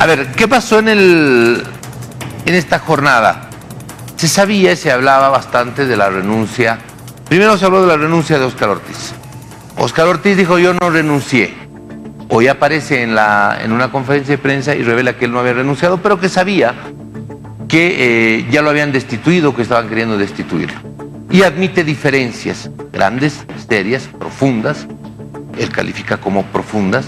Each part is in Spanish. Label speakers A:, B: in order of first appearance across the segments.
A: A ver, ¿qué pasó en esta jornada? Se sabía y se hablaba bastante de la renuncia. Primero se habló de la renuncia de Óscar Ortiz. Óscar Ortiz dijo: yo no renuncié. Hoy aparece en una conferencia de prensa y revela que él no había renunciado, pero que sabía que ya lo habían destituido, que estaban queriendo destituirlo. Y admite diferencias grandes, serias, profundas. Él califica como profundas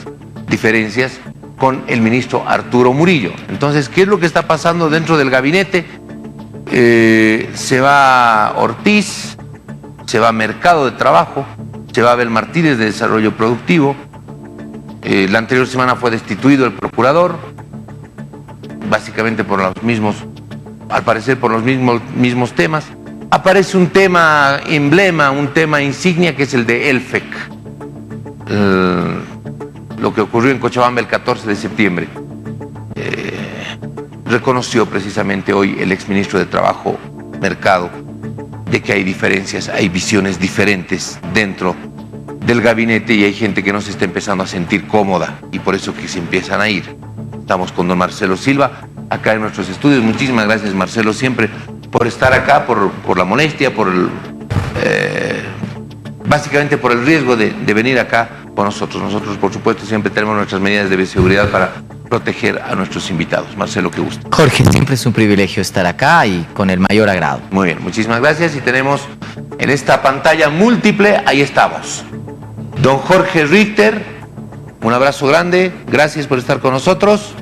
A: diferencias con el ministro Arturo Murillo. Entonces, ¿qué es lo que está pasando dentro del gabinete? Se va Ortiz, se va Mercado de Trabajo, se va Abel Martínez de Desarrollo Productivo. La anterior semana fue destituido el procurador, básicamente por los mismos, al parecer por los mismos temas. Aparece un tema emblema, un tema insignia, que es el de Elfec. Lo que ocurrió en Cochabamba el 14 de septiembre. Reconoció precisamente hoy el exministro de Trabajo, Mercado, de que hay diferencias, hay visiones diferentes dentro del gabinete y hay gente que no se está empezando a sentir cómoda y por eso que se empiezan a ir. Estamos con don Marcelo Silva, acá en nuestros estudios. Muchísimas gracias, Marcelo, siempre por estar acá, por la molestia, básicamente por el riesgo de venir acá con nosotros. Nosotros, por supuesto, siempre tenemos nuestras medidas de bioseguridad para proteger a nuestros invitados. Marcelo, qué gusto.
B: Jorge, siempre es un privilegio estar acá y con el mayor agrado.
A: Muy bien, muchísimas gracias. Y tenemos en esta pantalla múltiple, ahí estamos, don Jorge Richter. Un abrazo grande, gracias por estar con nosotros.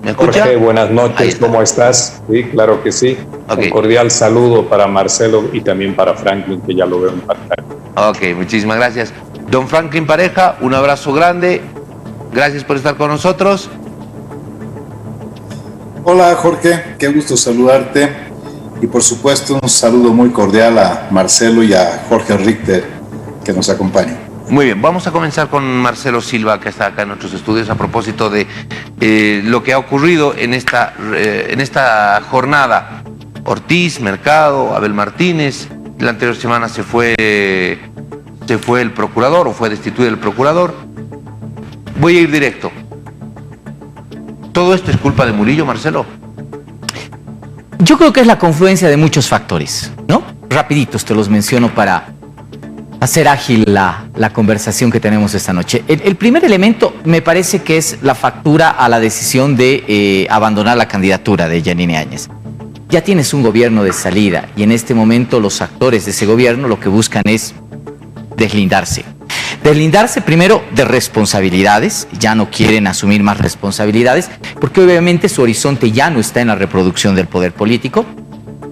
A: ¿Me escucha?
C: Jorge, buenas noches, ¿cómo estás? Sí, claro que sí.
A: Okay.
C: Un cordial saludo para Marcelo y también para Franklin, que ya lo veo en pantalla.
A: Ok, muchísimas gracias. Don Franklin Pareja, un abrazo grande, gracias por estar con nosotros.
D: Hola Jorge, qué gusto saludarte y por supuesto un saludo muy cordial a Marcelo y a Jorge Richter que nos acompañan.
A: Muy bien, vamos a comenzar con Marcelo Silva, que está acá en nuestros estudios, a propósito de lo que ha ocurrido en esta jornada. Ortiz, Mercado, Abel Martínez. La anterior semana se fue el procurador, o fue destituido el procurador. Voy a ir directo. ¿Todo esto es culpa de Murillo, Marcelo?
B: Yo creo que es la confluencia de muchos factores, ¿no? Rapiditos te los menciono para hacer ágil la conversación que tenemos esta noche. El primer elemento me parece que es la factura a la decisión de abandonar la candidatura de Yanine Áñez. Ya tienes un gobierno de salida y en este momento los actores de ese gobierno lo que buscan es deslindarse. Deslindarse primero de responsabilidades, ya no quieren asumir más responsabilidades porque obviamente su horizonte ya no está en la reproducción del poder político.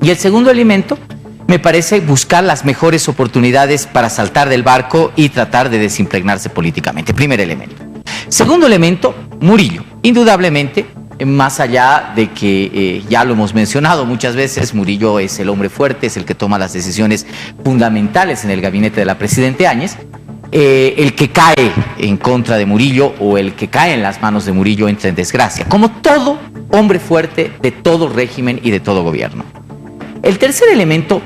B: Y el segundo elemento me parece buscar las mejores oportunidades para saltar del barco y tratar de desimpregnarse políticamente. Primer elemento. Segundo elemento, Murillo. Indudablemente, más allá de que ya lo hemos mencionado muchas veces, Murillo es el hombre fuerte, es el que toma las decisiones fundamentales en el gabinete de la presidenta Áñez. El que cae en contra de Murillo o el que cae en las manos de Murillo entra en desgracia, como todo hombre fuerte de todo régimen y de todo gobierno. El tercer elemento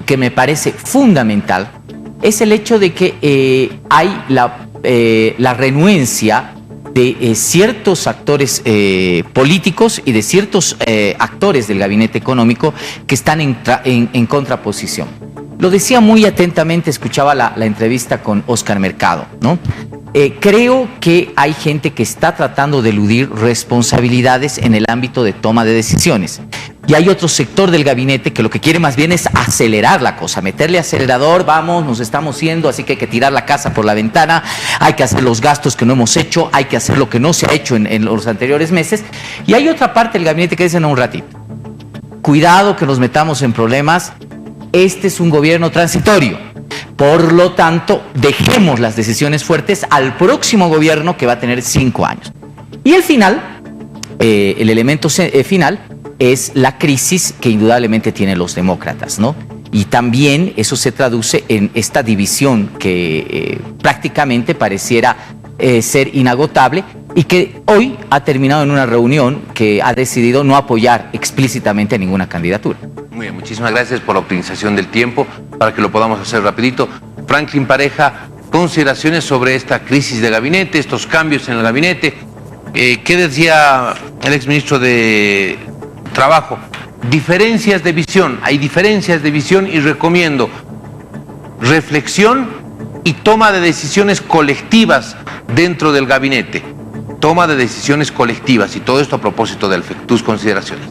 B: que me parece fundamental es el hecho de que hay la renuencia de ciertos actores políticos y de ciertos actores del gabinete económico que están en contraposición. Lo decía muy atentamente, escuchaba la entrevista con Óscar Mercado, ¿no? Creo que hay gente que está tratando de eludir responsabilidades en el ámbito de toma de decisiones. Y hay otro sector del gabinete que lo que quiere más bien es acelerar la cosa, meterle acelerador, vamos, nos estamos yendo, así que hay que tirar la casa por la ventana, hay que hacer los gastos que no hemos hecho, hay que hacer lo que no se ha hecho en los anteriores meses. Y hay otra parte del gabinete que dice, no, un ratito, cuidado que nos metamos en problemas, este es un gobierno transitorio. Por lo tanto, dejemos las decisiones fuertes al próximo gobierno que va a tener 5 años. Y el final, el elemento final, es la crisis que indudablemente tienen los demócratas, ¿no? Y también eso se traduce en esta división que prácticamente pareciera ser inagotable y que hoy ha terminado en una reunión que ha decidido no apoyar explícitamente a ninguna candidatura.
A: Muy bien, muchísimas gracias por la optimización del tiempo para que lo podamos hacer rapidito. Franklin Pareja, consideraciones sobre esta crisis de gabinete, estos cambios en el gabinete. ¿Qué decía el exministro de Trabajo? Diferencias de visión, hay diferencias de visión y recomiendo reflexión y toma de decisiones colectivas dentro del gabinete. Toma de decisiones colectivas y todo esto a propósito del FEC. Tus consideraciones.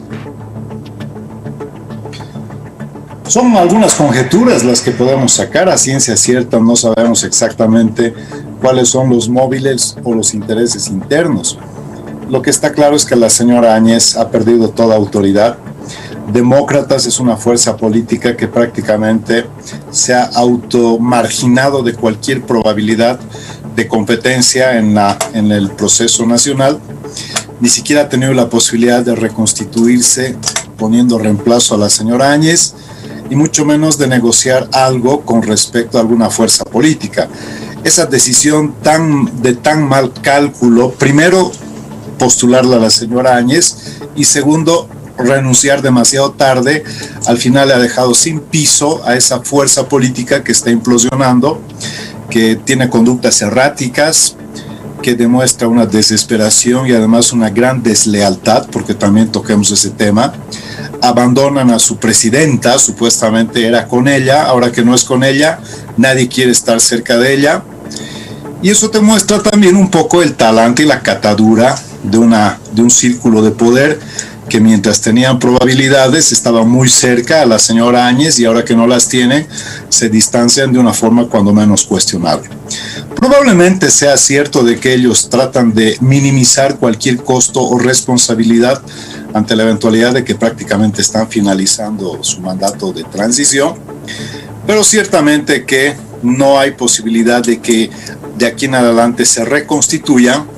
D: Son algunas conjeturas las que podemos sacar. A ciencia cierta no sabemos exactamente cuáles son los móviles o los intereses internos. Lo que está claro es que la señora Áñez ha perdido toda autoridad. Demócratas es una fuerza política que prácticamente se ha automarginado de cualquier probabilidad de competencia en el proceso nacional. Ni siquiera ha tenido la posibilidad de reconstituirse poniendo reemplazo a la señora Áñez y mucho menos de negociar algo con respecto a alguna fuerza política. Esa decisión de tan mal cálculo, primero postularla a la señora Áñez y segundo renunciar demasiado tarde, al final le ha dejado sin piso a esa fuerza política que está implosionando, que tiene conductas erráticas, que demuestra una desesperación y además una gran deslealtad, porque también toquemos ese tema. Abandonan a su presidenta, supuestamente era con ella, ahora que no es con ella, nadie quiere estar cerca de ella. Y eso te muestra también un poco el talante y la catadura de un círculo de poder que mientras tenían probabilidades estaba muy cerca a la señora Áñez y ahora que no las tiene se distancian de una forma cuando menos cuestionable. Probablemente sea cierto de que ellos tratan de minimizar cualquier costo o responsabilidad ante la eventualidad de que prácticamente están finalizando su mandato de transición, pero ciertamente que no hay posibilidad de que de aquí en adelante se reconstituyan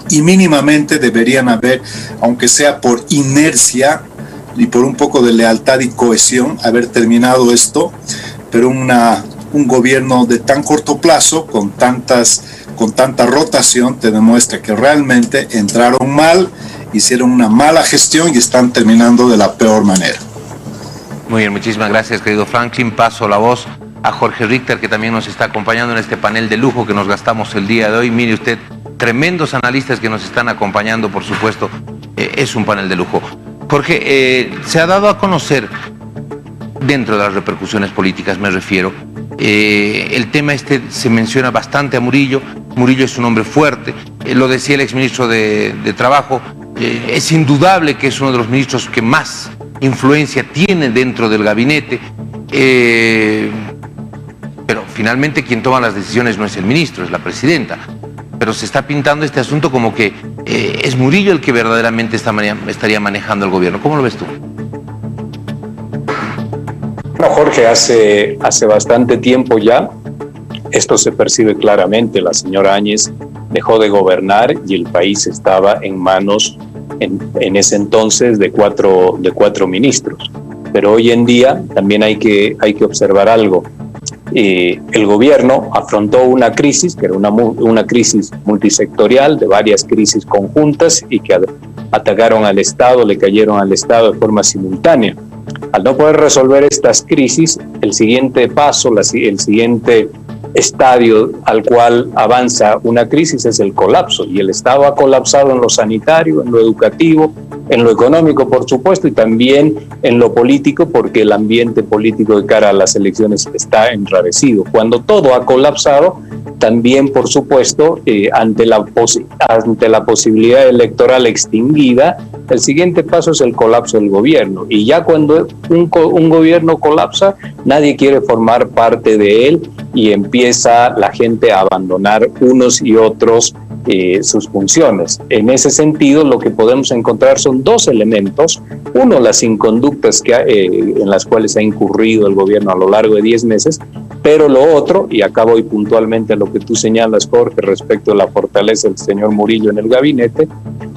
D: y mínimamente deberían haber, aunque sea por inercia y por un poco de lealtad y cohesión, haber terminado esto, pero un gobierno de tan corto plazo, con tanta rotación, te demuestra que realmente entraron mal, hicieron una mala gestión y están terminando de la peor manera.
A: Muy bien, muchísimas gracias, querido Franklin. Paso la voz a Jorge Richter, que también nos está acompañando en este panel de lujo que nos gastamos el día de hoy. Mire usted, tremendos analistas que nos están acompañando, por supuesto, es un panel de lujo. Jorge, se ha dado a conocer, dentro de las repercusiones políticas me refiero, el tema se menciona bastante a Murillo. Murillo es un hombre fuerte, lo decía el exministro de Trabajo, es indudable que es uno de los ministros que más influencia tiene dentro del gabinete, pero finalmente quien toma las decisiones no es el ministro, es la presidenta. Pero se está pintando este asunto como que es Murillo el que verdaderamente estaría manejando el gobierno. ¿Cómo lo ves tú?
C: Bueno, Jorge, hace bastante tiempo ya, esto se percibe claramente. La señora Áñez dejó de gobernar y el país estaba en manos, en ese entonces, de cuatro ministros. Pero hoy en día también hay que observar algo. El gobierno afrontó una crisis, que era una crisis multisectorial, de varias crisis conjuntas y que atacaron al Estado, le cayeron al Estado de forma simultánea. Al no poder resolver estas crisis, el siguiente paso, el siguiente estadio al cual avanza una crisis es el colapso, y el Estado ha colapsado en lo sanitario, en lo educativo, en lo económico, por supuesto, y también en lo político, porque el ambiente político de cara a las elecciones está enrarecido. Cuando todo ha colapsado, también, por supuesto, ante la posibilidad electoral extinguida, el siguiente paso es el colapso del gobierno. Y ya cuando un gobierno colapsa, nadie quiere formar parte de él y empieza la gente a abandonar unos y otros sus funciones. En ese sentido, lo que podemos encontrar son dos elementos. Uno, las inconductas en las cuales ha incurrido el gobierno a lo largo de 10 meses, pero lo otro, y acá voy puntualmente a lo que tú señalas, Jorge, respecto a la fortaleza del señor Murillo en el gabinete,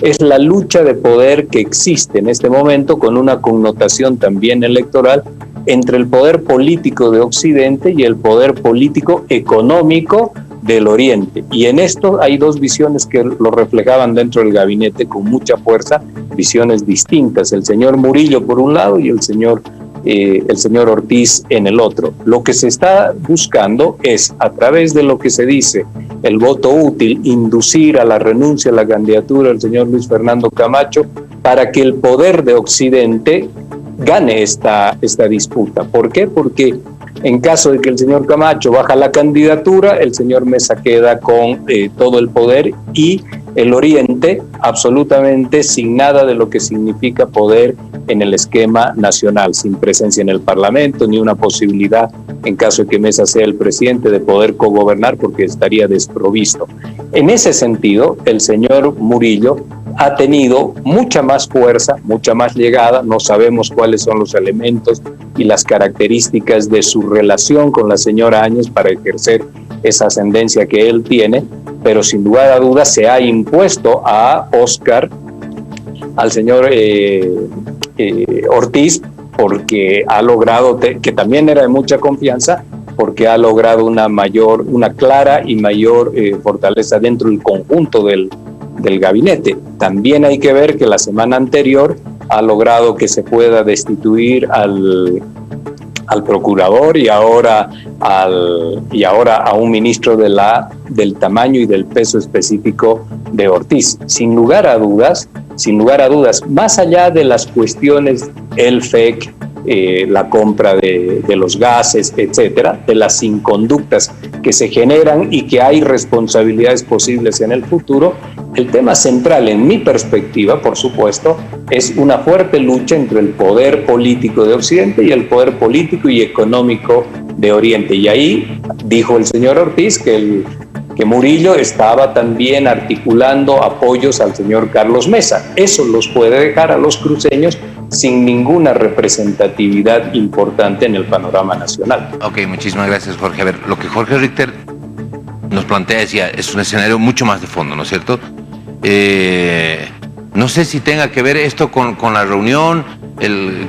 C: es la lucha de poder que existe en este momento, con una connotación también electoral, entre el poder político de Occidente y el poder político económico del Oriente. Y en esto hay dos visiones que lo reflejaban dentro del gabinete con mucha fuerza, visiones distintas. El señor Murillo por un lado y el señor el señor Ortiz en el otro. Lo que se está buscando es, a través de lo que se dice, el voto útil, inducir a la renuncia a la candidatura del señor Luis Fernando Camacho para que el poder de Occidente gane esta disputa. ¿Por qué? Porque en caso de que el señor Camacho baja la candidatura, el señor Mesa queda con todo el poder y el Oriente absolutamente sin nada de lo que significa poder en el esquema nacional, sin presencia en el Parlamento, ni una posibilidad, en caso de que Mesa sea el presidente, de poder cogobernar porque estaría desprovisto. En ese sentido, el señor Murillo ha tenido mucha más fuerza, mucha más llegada. No sabemos cuáles son los elementos y las características de su relación con la señora Áñez para ejercer esa ascendencia que él tiene, pero sin lugar a dudas se ha impuesto a Óscar, al señor Ortiz, porque ha logrado, que también era de mucha confianza, porque ha logrado una clara y mayor fortaleza dentro del conjunto del gabinete. También hay que ver que la semana anterior ha logrado que se pueda destituir al procurador y ahora a un ministro del tamaño y del peso específico de Ortiz. Sin lugar a dudas, más allá de las cuestiones, el FEC, la compra de los gases, etcétera, de las inconductas que se generan y que hay responsabilidades posibles en el futuro, el tema central, en mi perspectiva, por supuesto, es una fuerte lucha entre el poder político de Occidente y el poder político y económico de Oriente. Y ahí dijo el señor Ortiz que Murillo estaba también articulando apoyos al señor Carlos Mesa. Eso los puede dejar a los cruceños sin ninguna representatividad importante en el panorama nacional.
A: Ok, muchísimas gracias, Jorge. A ver, lo que Jorge Richter nos plantea, decía, es un escenario mucho más de fondo, ¿no es cierto? No sé si tenga que ver esto con la reunión,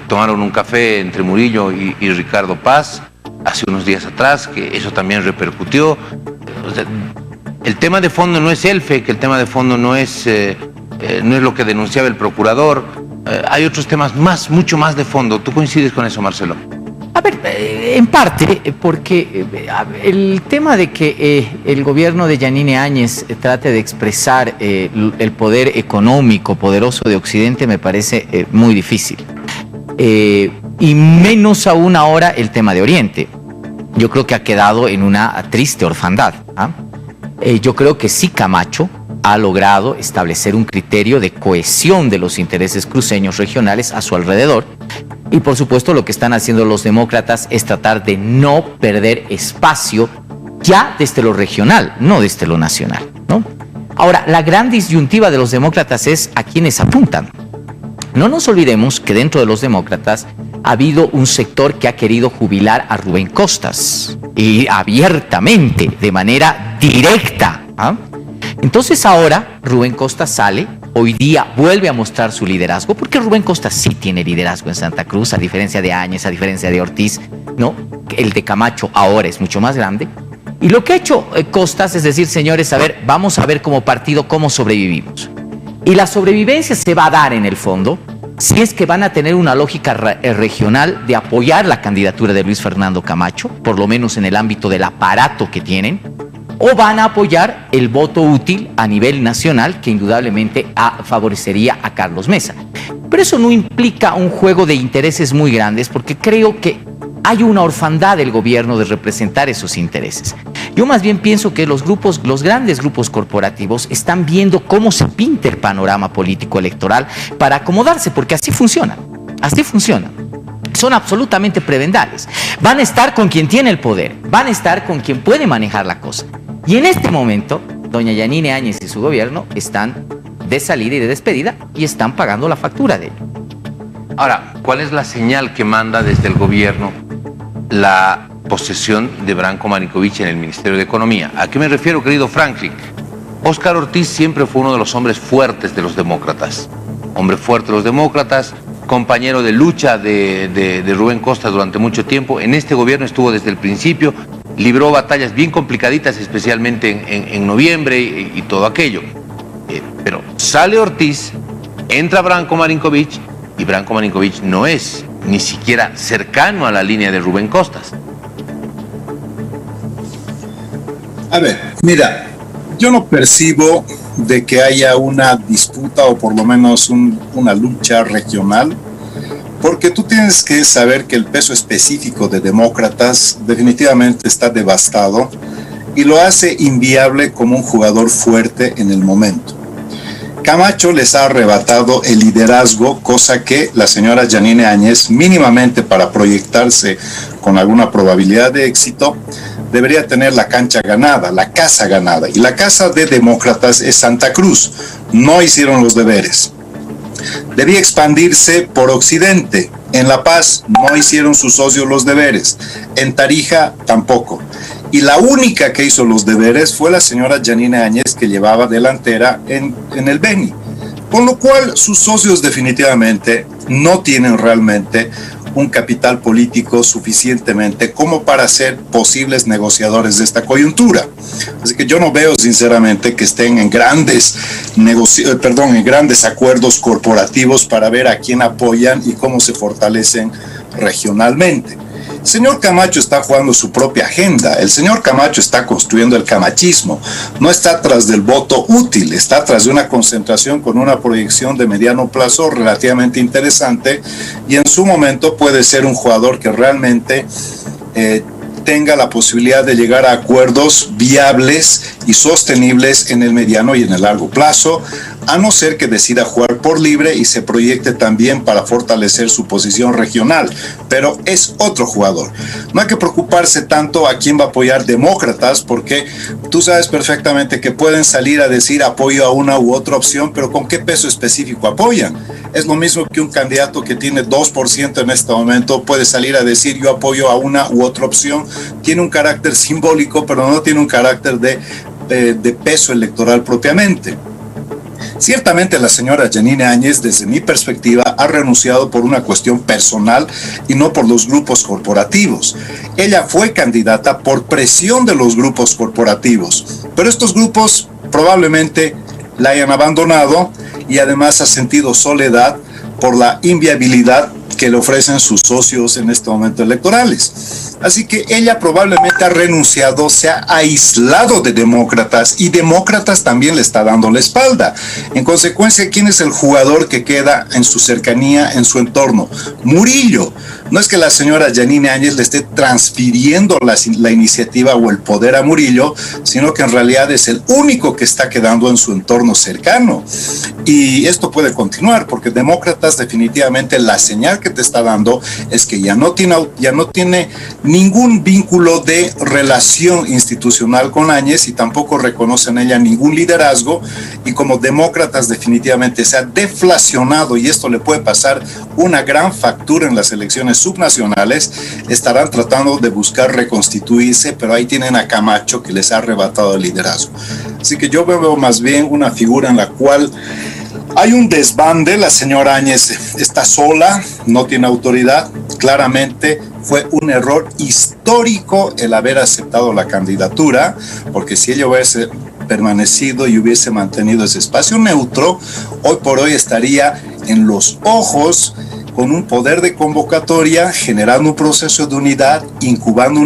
A: tomaron un café entre Murillo y Ricardo Paz hace unos días atrás, que eso también repercutió. O sea, el tema de fondo no es el FEC, el tema de fondo no es lo que denunciaba el procurador. Hay otros temas mucho más de fondo. ¿Tú coincides con eso, Marcelo?
B: A ver, en parte, porque el tema de que el gobierno de Yanine Áñez trate de expresar el poder económico poderoso de Occidente me parece muy difícil. Y menos aún ahora el tema de Oriente. Yo creo que ha quedado en una triste orfandad. Yo creo que sí Camacho ha logrado establecer un criterio de cohesión de los intereses cruceños regionales a su alrededor. Y por supuesto lo que están haciendo los demócratas es tratar de no perder espacio ya desde lo regional, no desde lo nacional, ¿no? Ahora, la gran disyuntiva de los demócratas es a quienes apuntan. No nos olvidemos que dentro de los demócratas ha habido un sector que ha querido jubilar a Rubén Costas, y abiertamente, de manera directa. Entonces ahora Rubén Costas sale, hoy día vuelve a mostrar su liderazgo, porque Rubén Costas sí tiene liderazgo en Santa Cruz, a diferencia de Áñez, a diferencia de Ortiz, ¿no? El de Camacho ahora es mucho más grande. Y lo que ha hecho Costas es decir, señores, a ver, vamos a ver como partido cómo sobrevivimos. Y la sobrevivencia se va a dar en el fondo si es que van a tener una lógica regional de apoyar la candidatura de Luis Fernando Camacho, por lo menos en el ámbito del aparato que tienen, o van a apoyar el voto útil a nivel nacional que indudablemente favorecería a Carlos Mesa. Pero eso no implica un juego de intereses muy grandes, porque creo que hay una orfandad del gobierno de representar esos intereses. Yo más bien pienso que los grandes grupos corporativos están viendo cómo se pinta el panorama político electoral para acomodarse, porque así funciona, son absolutamente prebendales. Van a estar con quien tiene el poder, van a estar con quien puede manejar la cosa. Y en este momento, doña Yanine Áñez y su gobierno están de salida y de despedida y están pagando la factura de ello.
A: Ahora, ¿cuál es la señal que manda desde el gobierno la posesión de Branko Marinkovic en el Ministerio de Economía? ¿A qué me refiero, querido Franklin? Óscar Ortiz siempre fue uno de los hombres fuertes de los demócratas. Hombre fuerte de los demócratas, compañero de lucha de Rubén Costas durante mucho tiempo. En este gobierno estuvo desde el principio, libró batallas bien complicaditas, especialmente en noviembre y todo aquello. Pero sale Ortiz, entra Branko Marinkovic, y Branko Marinkovic no es ni siquiera cercano a la línea de Rubén Costas.
D: A ver, mira, yo no percibo de que haya una disputa o por lo menos una lucha regional, porque tú tienes que saber que el peso específico de Demócratas definitivamente está devastado y lo hace inviable como un jugador fuerte en el momento. Camacho les ha arrebatado el liderazgo, cosa que la señora Yanine Áñez, mínimamente para proyectarse con alguna probabilidad de éxito, debería tener la cancha ganada, la casa ganada. Y la casa de Demócratas es Santa Cruz. No hicieron los deberes. Debía expandirse por Occidente. En La Paz no hicieron sus socios los deberes. En Tarija tampoco. Y la única que hizo los deberes fue la señora Yanine Áñez, que llevaba delantera en el Beni. Con lo cual sus socios definitivamente no tienen realmente un capital político suficientemente como para ser posibles negociadores de esta coyuntura. Así que yo no veo sinceramente que estén en grandes acuerdos corporativos para ver a quién apoyan y cómo se fortalecen regionalmente. El señor Camacho está jugando su propia agenda. El señor Camacho está construyendo el camachismo. No está tras del voto útil, está tras de una concentración con una proyección de mediano plazo relativamente interesante y en su momento puede ser un jugador que realmente tenga la posibilidad de llegar a acuerdos viables y sostenibles en el mediano y en el largo plazo, a no ser que decida jugar por libre y se proyecte también para fortalecer su posición regional, pero es otro jugador. No hay que preocuparse tanto a quién va a apoyar Demócratas, porque tú sabes perfectamente que pueden salir a decir apoyo a una u otra opción, pero ¿con qué peso específico apoyan? Es lo mismo que un candidato que tiene 2% en este momento puede salir a decir yo apoyo a una u otra opción. Tiene un carácter simbólico, pero no tiene un carácter de peso electoral propiamente. Ciertamente la señora Yanine Áñez, desde mi perspectiva, ha renunciado por una cuestión personal y no por los grupos corporativos. Ella fue candidata por presión de los grupos corporativos, pero estos grupos probablemente la hayan abandonado y además ha sentido soledad por la inviabilidad que le ofrecen sus socios en este momento electorales. Así que ella probablemente ha renunciado, se ha aislado de Demócratas y Demócratas también le está dando la espalda. En consecuencia, ¿quién es el jugador que queda en su cercanía, en su entorno? Murillo. No es que la señora Yanine Áñez le esté transfiriendo la iniciativa o el poder a Murillo, sino que en realidad es el único que está quedando en su entorno cercano. Y esto puede continuar porque Demócratas definitivamente la señal que te está dando es que ya no tiene ningún vínculo de relación institucional con Áñez y tampoco reconoce en ella ningún liderazgo, y como Demócratas definitivamente se ha deflacionado y esto le puede pasar una gran factura en las elecciones subnacionales, estarán tratando de buscar reconstituirse, pero ahí tienen a Camacho que les ha arrebatado el liderazgo. Así que yo veo más bien una figura en la cual hay un desbande. La señora Áñez está sola, no tiene autoridad. Claramente fue un error histórico el haber aceptado la candidatura, porque si ella hubiese permanecido y hubiese mantenido ese espacio neutro, hoy por hoy estaría en los ojos con un poder de convocatoria, generando un proceso de unidad, incubando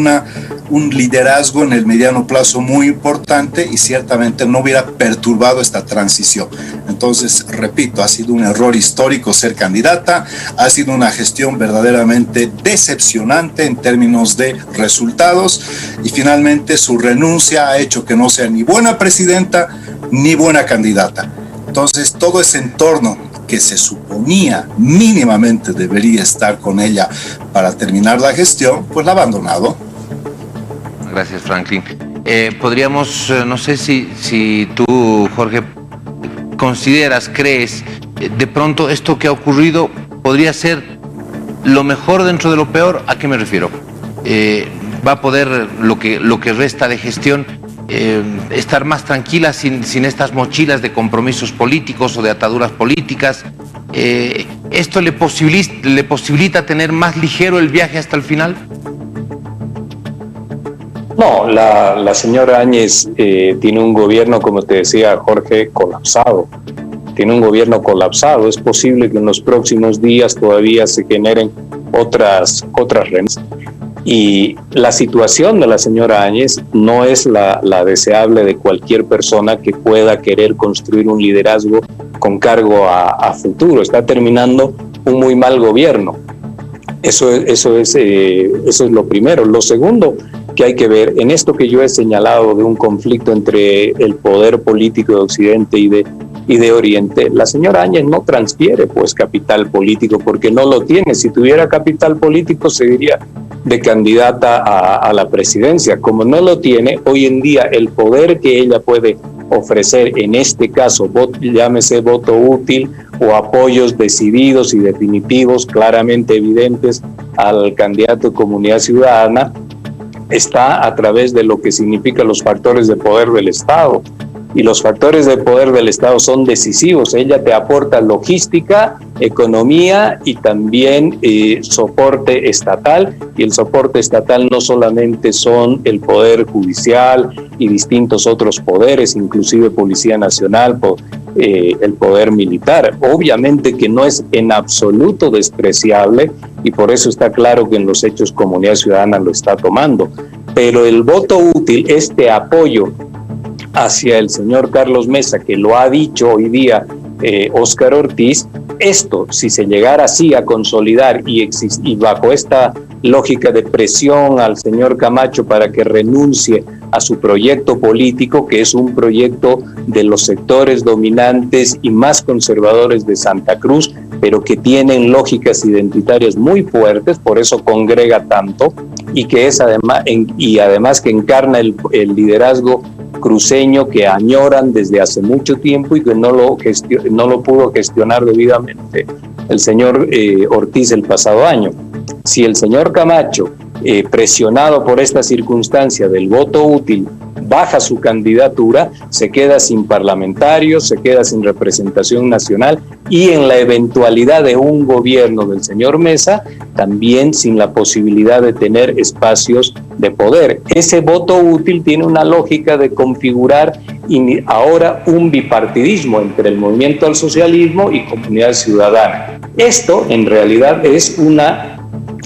D: un liderazgo en el mediano plazo muy importante y ciertamente no hubiera perturbado esta transición. Entonces, repito, ha sido un error histórico ser candidata, ha sido una gestión verdaderamente decepcionante en términos de resultados y finalmente su renuncia ha hecho que no sea ni buena presidenta ni buena candidata. Entonces, todo ese entorno que se suponía mínimamente debería estar con ella para terminar la gestión, pues la ha abandonado.
A: Gracias, Franklin. Podríamos, no sé si tú, Jorge, crees, de pronto esto que ha ocurrido podría ser lo mejor dentro de lo peor. ¿A qué me refiero? ¿Va a poder lo que resta de gestión estar más tranquila sin estas mochilas de compromisos políticos o de ataduras políticas? ¿Esto le posibilita tener más ligero el viaje hasta el final?
C: No, la señora Áñez tiene un gobierno, como te decía Jorge, colapsado. Tiene un gobierno colapsado. Es posible que en los próximos días todavía se generen otras redes. Y la situación de la señora Áñez no es la deseable de cualquier persona que pueda querer construir un liderazgo con cargo a futuro. Está terminando un muy mal gobierno. Eso es lo primero. Lo segundo que hay que ver, en esto que yo he señalado de un conflicto entre el poder político de Occidente y de Oriente, la señora Áñez no transfiere pues capital político porque no lo tiene. Si tuviera capital político seguiría de candidata a la presidencia. Como no lo tiene, hoy en día el poder que ella puede ofrecer, en este caso, llámese voto útil o apoyos decididos y definitivos, claramente evidentes al candidato de Comunidad Ciudadana, está a través de lo que significan los factores de poder del Estado. Y los factores de poder del Estado son decisivos. Ella te aporta logística, economía y también soporte estatal. Y el soporte estatal no solamente son el Poder Judicial y distintos otros poderes, inclusive Policía Nacional, el Poder Militar. Obviamente que no es en absoluto despreciable y por eso está claro que en los hechos Comunidad Ciudadana lo está tomando. Pero el voto útil, este apoyo hacia el señor Carlos Mesa, que lo ha dicho hoy día Óscar Ortiz, esto, si se llegara así a consolidar y bajo esta lógica de presión al señor Camacho para que renuncie a su proyecto político, que es un proyecto de los sectores dominantes y más conservadores de Santa Cruz, pero que tienen lógicas identitarias muy fuertes, por eso congrega tanto, y que es además que encarna el liderazgo cruceño que añoran desde hace mucho tiempo y que no lo pudo gestionar debidamente el señor Ortiz el pasado año. Si el señor Camacho, presionado por esta circunstancia del voto útil, baja su candidatura, se queda sin parlamentarios, se queda sin representación nacional y en la eventualidad de un gobierno del señor Mesa, también sin la posibilidad de tener espacios de poder. Ese voto útil tiene una lógica de configurar ahora un bipartidismo entre el movimiento al socialismo y Comunidad Ciudadana. Esto en realidad es una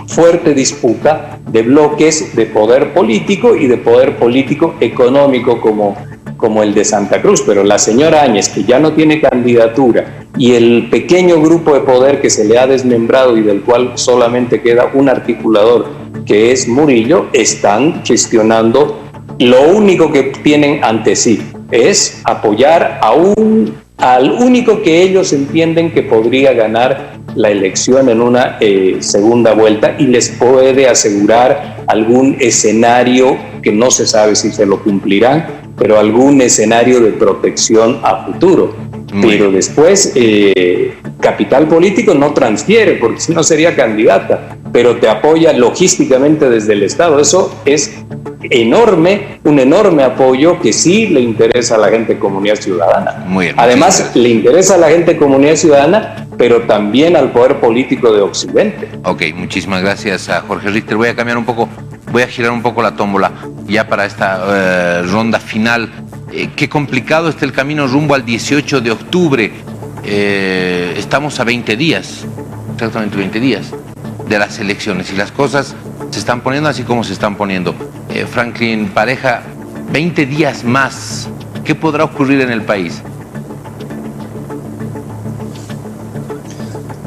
C: fuerte disputa de bloques de poder político y de poder político económico como el de Santa Cruz, pero la señora Áñez, que ya no tiene candidatura, y el pequeño grupo de poder que se le ha desmembrado y del cual solamente queda un articulador, que es Murillo, están gestionando. Lo único que tienen ante sí es apoyar al único que ellos entienden que podría ganar la elección en una segunda vuelta y les puede asegurar algún escenario que no se sabe si se lo cumplirán, pero algún escenario de protección a futuro. Pero después capital político no transfiere porque si no sería candidata, pero te apoya logísticamente desde el Estado. Eso es un enorme apoyo que sí le interesa a la gente de Comunidad Ciudadana.
A: Muy bien,
C: además, le interesa a la gente de Comunidad Ciudadana, pero también al poder político de Occidente.
A: Ok, muchísimas gracias a Jorge Richter. Voy a girar un poco la tómbola ya para esta ronda final. Qué complicado está el camino rumbo al 18 de octubre. Estamos a 20 días, exactamente 20 días de las elecciones y las cosas se están poniendo así como se están poniendo. Franklin Pareja, 20 días más. ¿Qué podrá ocurrir en el país?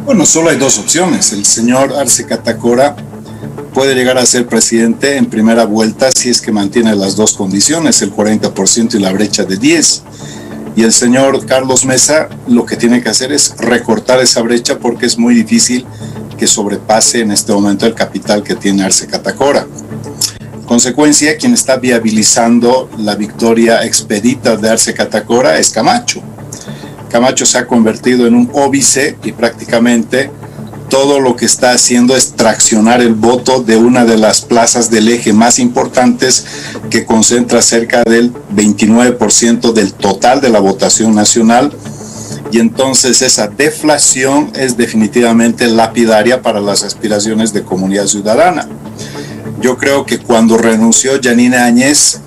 D: Bueno, solo hay dos opciones. El señor Arce Catacora puede llegar a ser presidente en primera vuelta si es que mantiene las dos condiciones, el 40% y la brecha de 10. Y el señor Carlos Mesa lo que tiene que hacer es recortar esa brecha porque es muy difícil que sobrepase en este momento el capital que tiene Arce Catacora. Consecuencia, quien está viabilizando la victoria expedita de Arce Catacora es Camacho. Camacho se ha convertido en un óbice y prácticamente todo lo que está haciendo es traccionar el voto de una de las plazas del eje más importantes que concentra cerca del 29% del total de la votación nacional. Y entonces esa deflación es definitivamente lapidaria para las aspiraciones de Comunidad Ciudadana. Yo creo que cuando renunció Yanine Áñez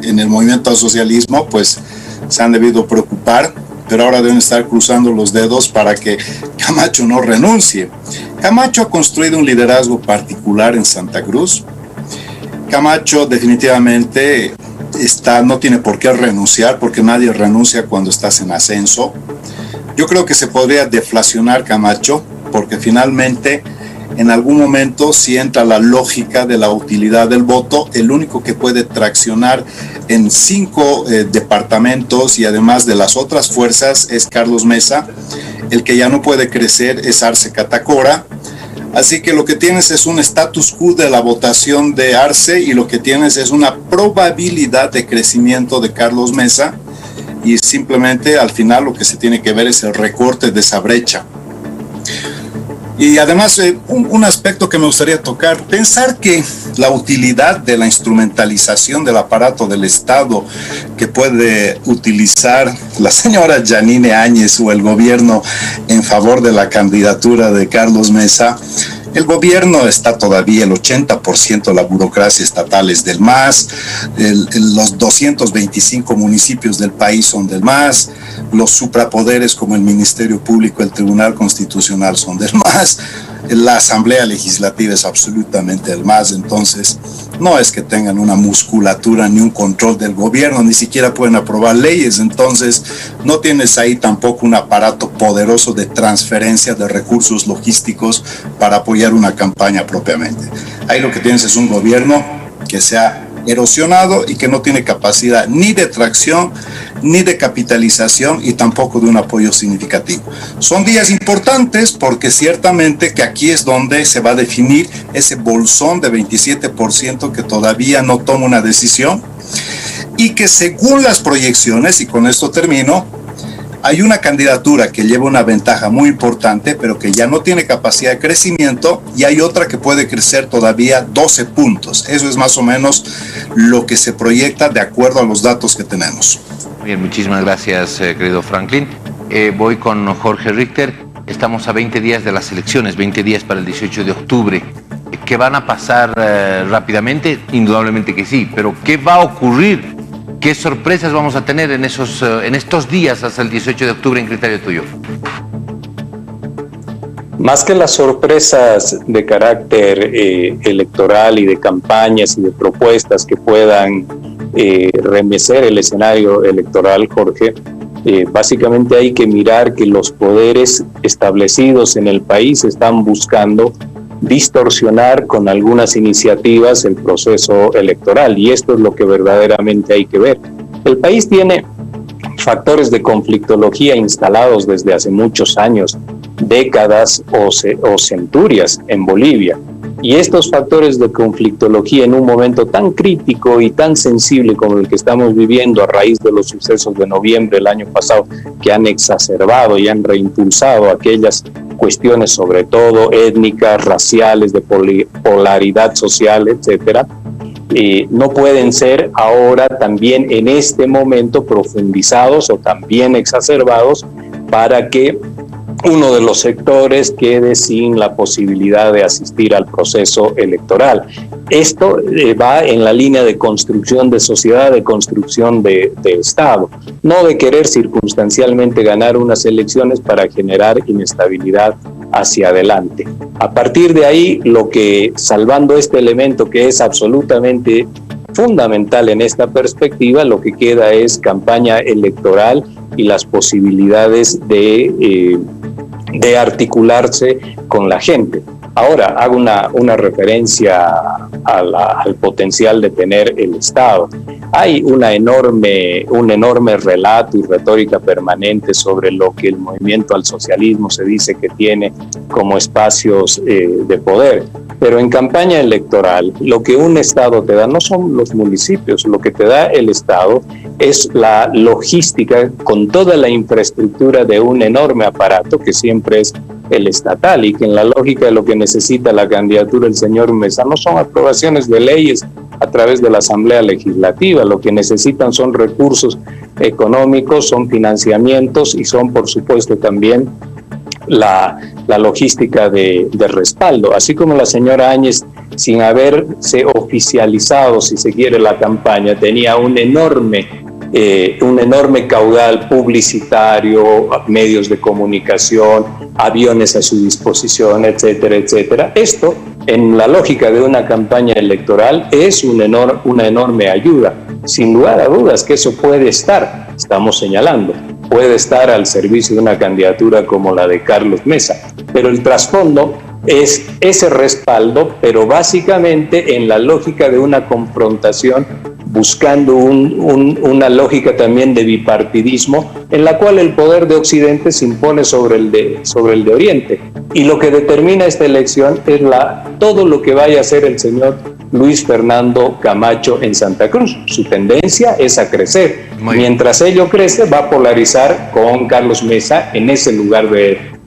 D: en el movimiento al socialismo, pues se han debido preocupar pero ahora deben estar cruzando los dedos para que Camacho no renuncie. Camacho ha construido un liderazgo particular en Santa Cruz. Camacho definitivamente no tiene por qué renunciar, porque nadie renuncia cuando estás en ascenso. Yo creo que se podría deflacionar Camacho, porque finalmente en algún momento, si entra la lógica de la utilidad del voto, el único que puede traccionar en 5 departamentos y además de las otras fuerzas es Carlos Mesa. El que ya no puede crecer es Arce Catacora. Así que lo que tienes es un status quo de la votación de Arce y lo que tienes es una probabilidad de crecimiento de Carlos Mesa, y simplemente al final lo que se tiene que ver es el recorte de esa brecha. Y además, un aspecto que me gustaría tocar, pensar que la utilidad de la instrumentalización del aparato del Estado que puede utilizar la señora Yanine Áñez o el gobierno en favor de la candidatura de Carlos Mesa, el gobierno está todavía, el 80% de la burocracia estatal es del MAS, los 225 municipios del país son del MAS, los suprapoderes como el Ministerio Público, el Tribunal Constitucional son del MAS, la Asamblea Legislativa es absolutamente del MAS. Entonces no es que tengan una musculatura ni un control del gobierno, ni siquiera pueden aprobar leyes. Entonces no tienes ahí tampoco un aparato poderoso de transferencia de recursos logísticos para apoyar una campaña propiamente. Ahí lo que tienes es un gobierno que se ha erosionado y que no tiene capacidad ni de tracción, ni de capitalización y tampoco de un apoyo significativo. Son días importantes porque ciertamente que aquí es donde se va a definir ese bolsón de 27% que todavía no toma una decisión y que según las proyecciones, y con esto termino, hay una candidatura que lleva una ventaja muy importante, pero que ya no tiene capacidad de crecimiento, y hay otra que puede crecer todavía 12 puntos. Eso es más o menos lo que se proyecta de acuerdo a los datos que tenemos.
A: Bien, muchísimas gracias, querido Franklin. Voy con Jorge Richter. Estamos a 20 días de las elecciones, 20 días para el 18 de octubre. ¿Qué van a pasar rápidamente? Indudablemente que sí, pero ¿qué va a ocurrir? ¿Qué sorpresas vamos a tener en estos días hasta el 18 de octubre en criterio tuyo?
C: Más que las sorpresas de carácter electoral y de campañas y de propuestas que puedan remecer el escenario electoral, Jorge, básicamente hay que mirar que los poderes establecidos en el país están buscando distorsionar con algunas iniciativas el proceso electoral, y esto es lo que verdaderamente hay que ver. El país tiene factores de conflictología instalados desde hace muchos años, décadas o centurias en Bolivia, y estos factores de conflictología en un momento tan crítico y tan sensible como el que estamos viviendo a raíz de los sucesos de noviembre del año pasado, que han exacerbado y han reimpulsado aquellas cuestiones sobre todo étnicas, raciales, de polaridad social, etcétera, no pueden ser ahora también en este momento profundizados o también exacerbados para que uno de los sectores quede sin la posibilidad de asistir al proceso electoral. Esto va en la línea de construcción de sociedad, de construcción de Estado, no de querer circunstancialmente ganar unas elecciones para generar inestabilidad hacia adelante. A partir de ahí, salvando este elemento que es absolutamente fundamental en esta perspectiva, lo que queda es campaña electoral y las posibilidades de articularse con la gente. Ahora, hago una referencia al potencial de tener el Estado. Hay un enorme relato y retórica permanente sobre lo que el movimiento al socialismo se dice que tiene como espacios de poder. Pero en campaña electoral, lo que un Estado te da no son los municipios, lo que te da el Estado es la logística con toda la infraestructura de un enorme aparato que siempre es el estatal, y que en la lógica de lo que necesita la candidatura del señor Mesa no son aprobaciones de leyes a través de la Asamblea Legislativa, lo que necesitan son recursos económicos, son financiamientos y son por supuesto también la logística de respaldo, así como la señora Áñez, sin haberse oficializado, si se quiere, la campaña, tenía un enorme un enorme caudal publicitario, medios de comunicación, aviones a su disposición, etcétera, etcétera. Esto, en la lógica de una campaña electoral, es una enorme ayuda. Sin lugar a dudas que eso puede estar, estamos señalando, puede estar al servicio de una candidatura como la de Carlos Mesa, pero el trasfondo es ese respaldo, pero básicamente en la lógica de una confrontación, buscando una lógica también de bipartidismo, en la cual el poder de Occidente se impone sobre el de Oriente. Y lo que determina esta elección es todo lo que vaya a hacer el señor Luis Fernando Camacho en Santa Cruz. Su tendencia es a crecer. Mientras ello crece, va a polarizar con Carlos Mesa en ese lugar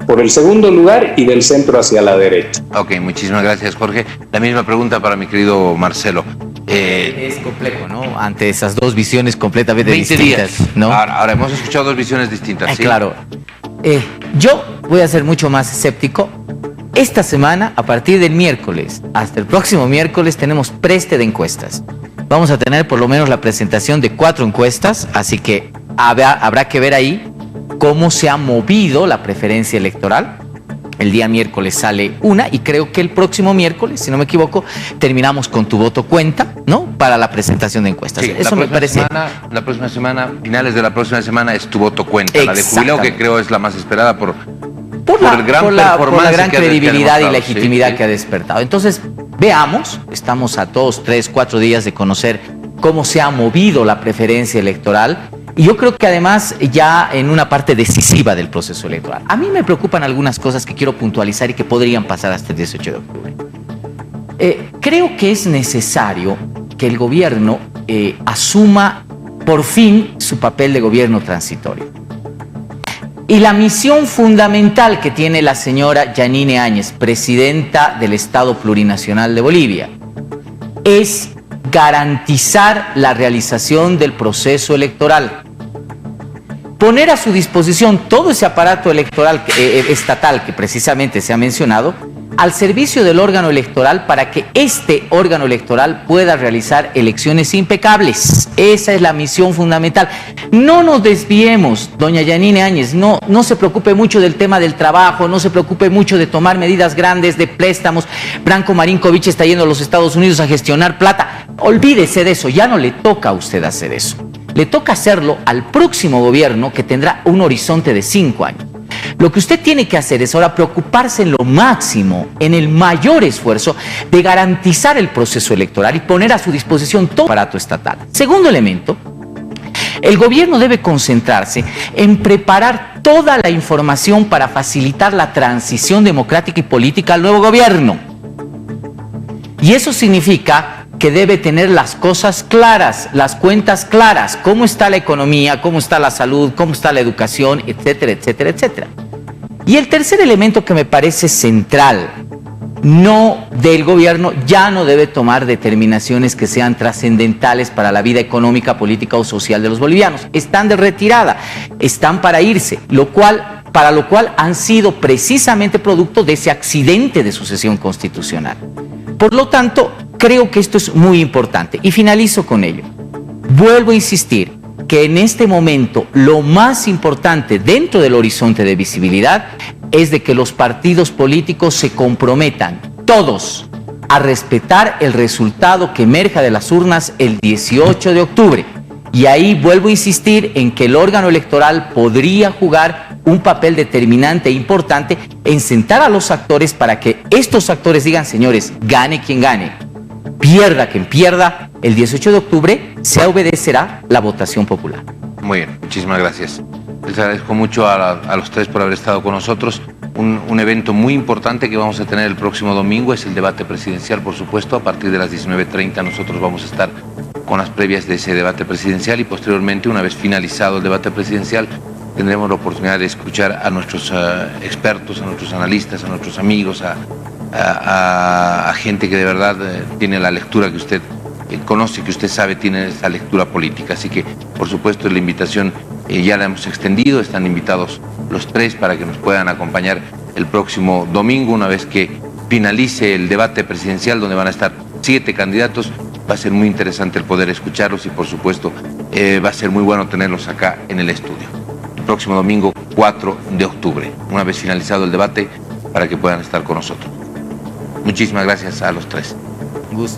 C: por el segundo lugar y del centro hacia la derecha.
A: Ok, muchísimas gracias, Jorge. La misma pregunta para mi querido Marcelo.
B: Es complejo, ¿no? Ante esas dos visiones completamente
A: 20
B: distintas,
A: días.
B: ¿no?
A: Ahora hemos escuchado dos visiones distintas, ¿sí?
B: Claro. Yo voy a ser mucho más escéptico. Esta semana, a partir del miércoles hasta el próximo miércoles, tenemos preste de encuestas. Vamos a tener por lo menos la presentación de 4 encuestas, así que habrá que ver ahí cómo se ha movido la preferencia electoral. El día miércoles sale una y creo que el próximo miércoles, si no me equivoco, terminamos con Tu Voto Cuenta, ¿no? Para la presentación de encuestas.
A: Sí,
B: eso me parece.
A: La próxima semana, finales de la próxima semana, es Tu Voto Cuenta. La de jubileo, que creo es la más esperada por
B: la gran credibilidad y legitimidad
A: sí.
B: que ha despertado. Entonces, veamos, estamos a 2, 3, 4 días de conocer cómo se ha movido la preferencia electoral. Y yo creo que además ya en una parte decisiva del proceso electoral. A mí me preocupan algunas cosas que quiero puntualizar y que podrían pasar hasta el 18 de octubre. Creo que es necesario que el gobierno asuma por fin su papel de gobierno transitorio. Y la misión fundamental que tiene la señora Yanine Áñez, presidenta del Estado Plurinacional de Bolivia, es garantizar la realización del proceso electoral. Poner a su disposición todo ese aparato electoral estatal que precisamente se ha mencionado al servicio del órgano electoral para que este órgano electoral pueda realizar elecciones impecables. Esa es la misión fundamental. No nos desviemos, doña Yanine Áñez, no se preocupe mucho del tema del trabajo, no se preocupe mucho de tomar medidas grandes de préstamos. Branko Marinkovic está yendo a los Estados Unidos a gestionar plata. Olvídese de eso, ya no le toca a usted hacer eso. Le toca hacerlo al próximo gobierno que tendrá un horizonte de 5 años. Lo que usted tiene que hacer es ahora preocuparse en lo máximo, en el mayor esfuerzo de garantizar el proceso electoral y poner a su disposición todo el aparato estatal. Segundo elemento, el gobierno debe concentrarse en preparar toda la información para facilitar la transición democrática y política al nuevo gobierno. Y eso significa que debe tener las cosas claras, las cuentas claras, cómo está la economía, cómo está la salud, cómo está la educación, etcétera, etcétera, etcétera. Y el tercer elemento que me parece central, del gobierno ya no debe tomar determinaciones que sean trascendentales para la vida económica, política o social de los bolivianos. Están de retirada, están para irse, para lo cual han sido precisamente producto de ese accidente de sucesión constitucional. Por lo tanto, creo que esto es muy importante y finalizo con ello. Vuelvo a insistir que en este momento lo más importante dentro del horizonte de visibilidad es de que los partidos políticos se comprometan todos a respetar el resultado que emerja de las urnas el 18 de octubre. Y ahí vuelvo a insistir en que el órgano electoral podría jugar un papel determinante e importante en sentar a los actores para que estos actores digan, señores, gane quien gane, pierda quien pierda, el 18 de octubre se obedecerá la votación popular.
A: Muy bien, muchísimas gracias. Les agradezco mucho a los tres por haber estado con nosotros. Un evento muy importante que vamos a tener el próximo domingo es el debate presidencial, por supuesto. A partir de las 19:30 nosotros vamos a estar con las previas de ese debate presidencial y posteriormente, una vez finalizado el debate presidencial, tendremos la oportunidad de escuchar a nuestros expertos, a nuestros analistas, a nuestros amigos, a gente que de verdad tiene la lectura que usted conoce, que usted sabe, tiene esa lectura política. Así que, por supuesto, la invitación ya la hemos extendido. Están invitados los tres para que nos puedan acompañar el próximo domingo, una vez que finalice el debate presidencial, donde van a estar 7 candidatos Va a ser muy interesante el poder escucharlos y, por supuesto, va a ser muy bueno tenerlos acá en el estudio. El próximo domingo, 4 de octubre, una vez finalizado el debate, para que puedan estar con nosotros. Muchísimas gracias a los tres.
B: Gusto.